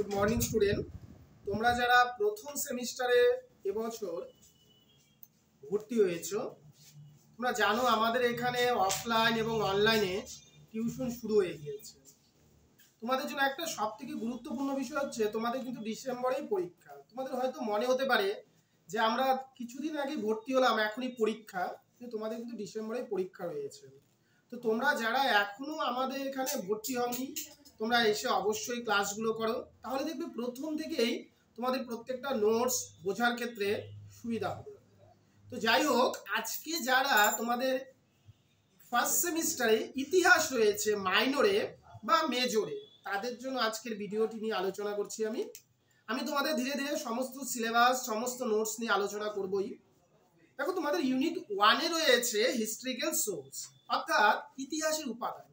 Good morning student. তোমরা যারা প্রথম সেমিস্টারে এবছর ভর্তি হয়েছো, তোমরা জানো আমাদের এখানে অফলাইন এবং অনলাইনে টিউশন শুরু হয়ে গিয়েছে। তোমাদের জন্য একটা সবথেকে গুরুত্বপূর্ণ বিষয় হচ্ছে তোমাদের কিন্তু ডিসেম্বরেই পরীক্ষা। তোমাদের হয়তো মনে হতে পারে যে আমরা কিছুদিন আগে ভর্তি হলাম, এখনই পরীক্ষা, কিন্তু তোমাদের কিন্তু ডিসেম্বরেই পরীক্ষা রয়েছে। তো তোমরা যারা এখনো আমাদের এখানে ভর্তি হওনি, তোমরা এসে অবশ্যই ক্লাসগুলো করো, তাহলে দেখবে প্রথম থেকেই তোমাদের প্রত্যেকটা নোটস বোঝার ক্ষেত্রে সুবিধা হবে। তো যাই হোক, আজকে যারা তোমাদের ফার্স্ট সেমিস্টারে ইতিহাস রয়েছে মাইনরে বা মেজরে, তাদের জন্য আজকের ভিডিওটি নিয়ে আলোচনা করছি। আমি তোমাদের ধীরে ধীরে সমস্ত সিলেবাস, সমস্ত নোটস নিয়ে আলোচনা করবই। দেখো, তোমাদের ইউনিট 1-এ রয়েছে হিস্ট্রিক্যাল সোর্স, অর্থাৎ ইতিহাসের উপাদান।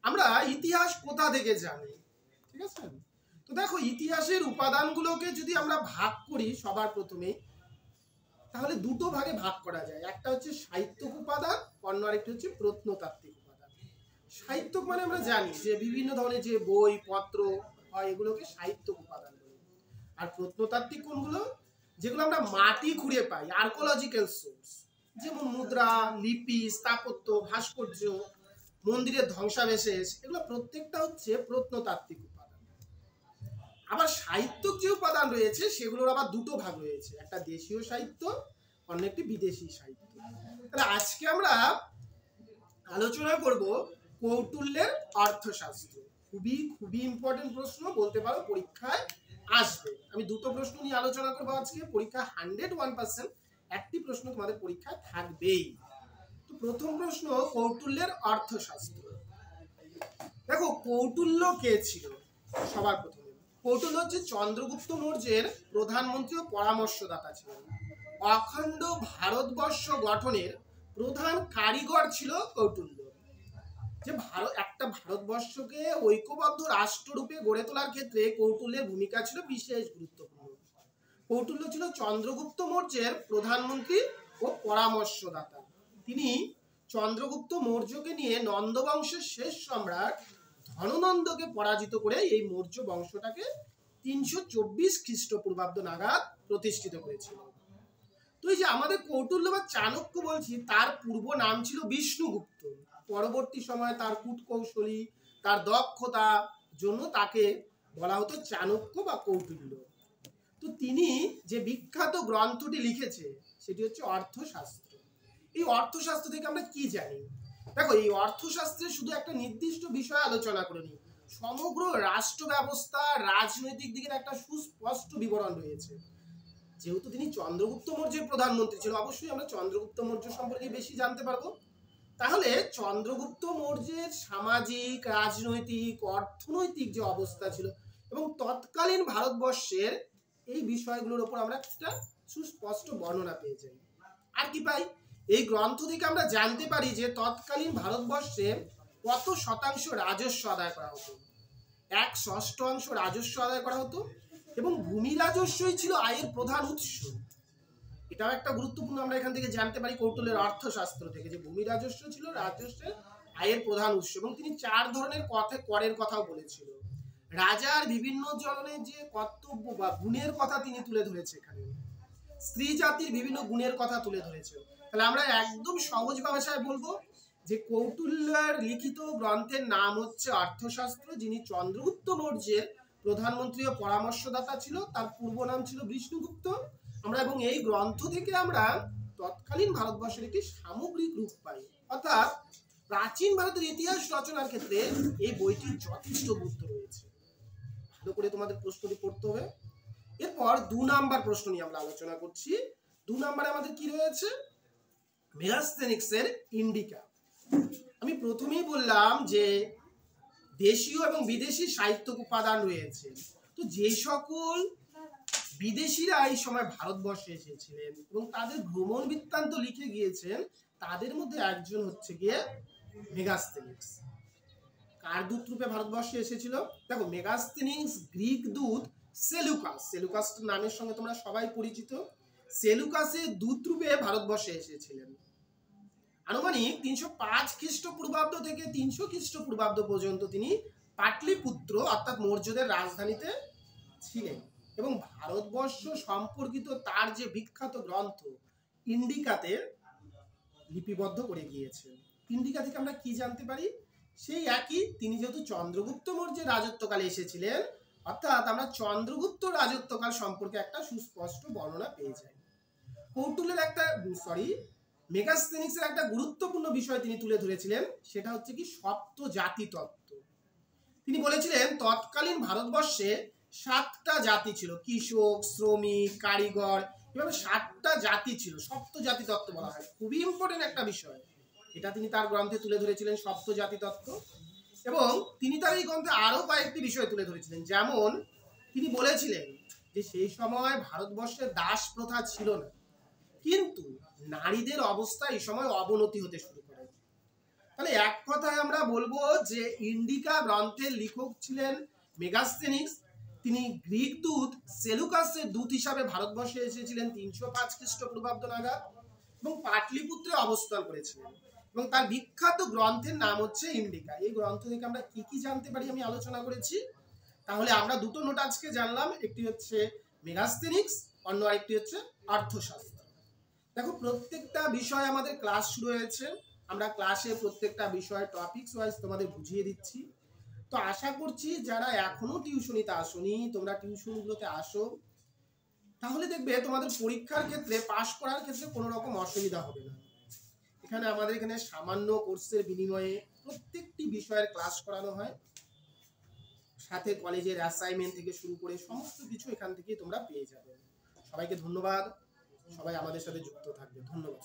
আমরা ইতিহাস কোথা থেকে জানি, ঠিক আছে? তো দেখো, ইতিহাসের উপাদানগুলোকে যদি আমরা ভাগ করি সবার প্রথমে, তাহলে দুটো ভাগে ভাগ করা যায়। একটা হচ্ছে সাহিত্যক উপাদান, অন্য আরেকটা হচ্ছে প্রত্নতাত্ত্বিক উপাদান। সাহিত্যক মানে আমরা জানি যে বিভিন্ন ধরনের যে বই পত্র হয়, এগুলোকে সাহিত্যক উপাদান বলে। আর প্রত্নতাত্ত্বিক কোনগুলো? যেগুলো আমরা মাটি খুঁড়ে পাই, আর্কোলজিক্যাল সোর্স, যেমন মুদ্রা, লিপি, স্থাপত্য, ভাস্কর্য, মন্দিরের ধ্বংসাবশেষ, এগুলো প্রত্যেকটা হচ্ছে প্রত্নতাত্ত্বিক উপাদান। আবার সাহিত্যক যে উপাদান রয়েছে সেগুলোর আবার দুটো ভাগ রয়েছে, একটা দেশীয় সাহিত্য, অন্য একটি বিদেশি সাহিত্য। তাহলে আজকে আমরা আলোচনা করব কৌটিল্যের অর্থশাস্ত্র। খুবই ইম্পর্টেন্ট প্রশ্ন, বলতে পারো পরীক্ষায় আসবে। আমি দুটো প্রশ্ন নিয়ে আলোচনা করবো আজকে। পরীক্ষা 101% একটি প্রশ্ন তোমাদের পরীক্ষায় থাকবেই। তো প্রথম প্রশ্ন, কৌটিল্যের অর্থশাস্ত্র। দেখো, কৌটিল্য কে ছিল? সবার প্রথমে কৌটিল্য হচ্ছে চন্দ্রগুপ্ত মৌর্যের প্রধানমন্ত্রী ও পরামর্শদাতা ছিলেন। অখণ্ড ভারতবর্ষ গঠনের প্রধান কারিগর ছিল কৌটিল্য। যে একটা ভারতবর্ষকে ঐক্যবদ্ধ রাষ্ট্ররূপে গড়ে তোলার ক্ষেত্রে কৌটিল্যের ভূমিকা ছিল বিশেষ গুরুত্বপূর্ণ। কৌটিল্য ছিল চন্দ্রগুপ্ত মৌর্যের প্রধানমন্ত্রী ও পরামর্শদাতা। তিনি চন্দ্রগুপ্ত মৌর্যকে নিয়ে নন্দবংশের শেষ সম্রাট ধননন্দকে পরাজিত করে এই মৌর্য বংশটাকে 324 খ্রিস্টপূর্বাব্দ নাগাদ প্রতিষ্ঠিত করেছিল। তো এই যে আমাদের কৌটিল্য বা চাণক্য বলছি, তার পূর্ব নাম ছিল বিষ্ণুগুপ্ত। পরবর্তী সময়ে তার কূটকৌশলী, তার দক্ষতা জন্য তাকে বলা হতো চাণক্য বা কৌটিল্য। তো তিনি যে বিখ্যাত গ্রন্থটি লিখেছে সেটি হচ্ছে অর্থশাস্ত্র। এই অর্থশাস্ত্র থেকে আমরা কি জানি? দেখো, এই অর্থশাস্ত্রে শুধু একটা নির্দিষ্ট বিষয় আলোচনা করিনি, সমগ্র রাষ্ট্র ব্যবস্থা, রাজনৈতিক দিকের একটা সুস্পষ্ট বিবরণ রয়েছে। যেহেতু তিনি চন্দ্রগুপ্ত মৌর্যের প্রধানমন্ত্রী ছিল, অবশ্যই আমরা চন্দ্রগুপ্ত মৌর্য সম্পর্কে বেশি জানতে পারবো। তাহলে চন্দ্রগুপ্ত মৌর্যের সামাজিক, রাজনৈতিক, অর্থনৈতিক যে অবস্থা ছিল এবং তৎকালীন ভারতবর্ষের এই বিষয়গুলোর উপর আমরা একটা সুস্পষ্ট বর্ণনা পেয়ে যাই। আর কি পাই? এই গ্রন্থ থেকে আমরা জানতে পারি যে তৎকালীন ভারতবর্ষে কত শতাংশ রাজস্ব আদায় করা হতো। 1/6 রাজস্ব আদায় করা হতো এবং ভূমি রাজস্বই ছিল আয়ের প্রধান উৎস। এটাও একটা গুরুত্বপূর্ণ, আমরা এখান থেকে জানতে পারি কৌটিল্যের অর্থশাস্ত্র থেকে, যে ভূমি রাজস্ব ছিল রাজস্বের আয়ের প্রধান উৎস। এবং তিনি 4 ধরনের করের কথাও বলেছিল। রাজার বিভিন্ন ধরনের যে কর্তব্য বা গুণের কথা তিনি তুলে ধরেছে এখানে। স্ত্রী জাতির বিভিন্ন গুণের কথা তুলে ধরেছে। তাহলে আমরা একদম সহজ ভাষায় বলবো যে কৌটিল্যের লিখিত গ্রন্থের নাম হচ্ছে অর্থশাস্ত্র, যিনি চন্দ্রগুপ্ত মৌর্যের প্রধানমন্ত্রী ও পরামর্শদাতা ছিল। তার পূর্ব নাম ছিল বিষ্ণুগুপ্ত। আমরা এবং এই গ্রন্থ থেকে আমরা তৎকালীন ভারতবর্ষের একটি সামগ্রিক রূপ পাই। অর্থাৎ প্রাচীন ভারতের ইতিহাস রচনার ক্ষেত্রে এই বইটির যথেষ্ট গুরুত্ব রয়েছে। ভালো করে তোমাদের প্রশ্নটি পড়তে হবে। এরপর 2 নাম্বার প্রশ্ন নিয়ে আমরা আলোচনা করছি। 2 নাম্বারে আমাদের কি রয়েছে? মেগাস্থেনিক্সের ইন্ডিকা। আমি প্রথমেই বললাম যে দেশীয় এবং বিদেশি সাহিত্যক উপাদান রয়েছে। তো যে সকল বিদেশিরা এই সময় ভারতবর্ষে এসেছিলেন এবং তাদের ভ্রমণ বৃত্তান্ত লিখে গিয়েছেন, তাদের মধ্যে একজন হচ্ছে গিয়ে মেগাস্থেনিক্স। কার দূত রূপে ভারতবর্ষে এসেছিল? দেখো, মেগাস্থেনিক্স গ্রিক দূত সেলুকাস নামের সঙ্গে তোমরা সবাই পরিচিত। সেলুকাসের দূত রূপে ভারতবর্ষে এসেছিলেন। আনুমানিক 305 খ্রিস্টপূর্বাব্দ থেকে 300 খ্রিস্টপূর্বাব্দ পর্যন্ত তিনি পাটলিপুত্র অর্থাৎ মৌর্যদের রাজধানীতে ছিলেন এবং ভারতবর্ষ সম্পর্কিত তার যে বিখ্যাত গ্রন্থ ইন্ডিকাতে লিপিবদ্ধ করে গিয়েছেন। ইন্ডিকা থেকে আমরা কি জানতে পারি? সেই একই, তিনি যেহেতু চন্দ্রগুপ্ত মৌর্যের রাজত্বকালে এসেছিলেন, অর্থাৎ আমরা চন্দ্রগুপ্ত রাজত্বকাল সম্পর্কে একটা সুস্পষ্ট বর্ণনা পেয়ে যাই। কৌটুল্যের মেগাস্থেনিক্সের একটা গুরুত্বপূর্ণ বিষয় তিনি তুলে ধরেছিলেন, সেটা হচ্ছে কি সপ্ত জাতি তত্ত্ব। তিনি বলেছিলেন তৎকালীন ভারতবর্ষে 7টা জাতি ছিল, কৃষক, শ্রমিক, কারিগর, এভাবে 7টা জাতি ছিল, সপ্ত জাতি তত্ত্ব বলা হয়। খুবই ইম্পর্টেন্ট একটা বিষয়, এটা তিনি তার গ্রন্থে তুলে ধরেছিলেন, সপ্ত জাতি তত্ত্ব। এবং তিনি তার এই গ্রন্থে আরো কয়েকটি বিষয় তুলে ধরেছিলেন, যেমন তিনি বলেছিলেন যে সেই সময় ভারতবর্ষে দাস প্রথা ছিল না, কিন্তু নারীদের অবস্থা এই সময় অবনতি হতে শুরু করে। তাহলে এক কথায় আমরা বলবো যে ইন্ডিকা গ্রন্থের লেখক ছিলেন মেগাস্থেনিক্স। তিনি গ্রিক দূত সেলুকাসের দূত হিসাবে ভারতবর্ষে এসেছিলেন 305 খ্রিস্টপূর্বাব্দ নাগাদ এবং পাটলিপুত্রে অবস্থান করেছিলেন, এবং তার বিখ্যাত গ্রন্থের নাম হচ্ছে ইন্ডিকা। এই গ্রন্থ থেকে আমরা কি কি জানতে পারি আমি আলোচনা করেছি। তাহলে আমরা দুটো নোট আজকে জানলাম, একটি হচ্ছে মেগাস্থেনিক্স, অন্য আরেকটি হচ্ছে অর্থশাস্ত্র। দেখো, প্রত্যেকটা বিষয় আমাদের ক্লাস শুরু হয়েছে, আমরা ক্লাসে প্রত্যেকটা বিষয় টপিকস ওয়াইজ তোমাদের বুঝিয়ে দিচ্ছি। তো আশা করছি যারা এখনো টিউশনিতে আসোনি, তোমরা টিউশনগুলোতে আসো, তাহলে দেখবে তোমাদের পরীক্ষার ক্ষেত্রে পাশ করার ক্ষেত্রে কোনো রকম অসুবিধা হবে না। আমাদের এখানে সামান্য কোর্সের বিনিময়ে প্রত্যেকটি বিষয়ের ক্লাস করানো হয়, সাথে কলেজের অ্যাসাইনমেন্ট থেকে শুরু করে সমস্ত কিছু এখান থেকে তোমরা পেয়ে যাবে। সবাইকে ধন্যবাদ, সবাই আমাদের সাথে যুক্ত থাকবে। ধন্যবাদ।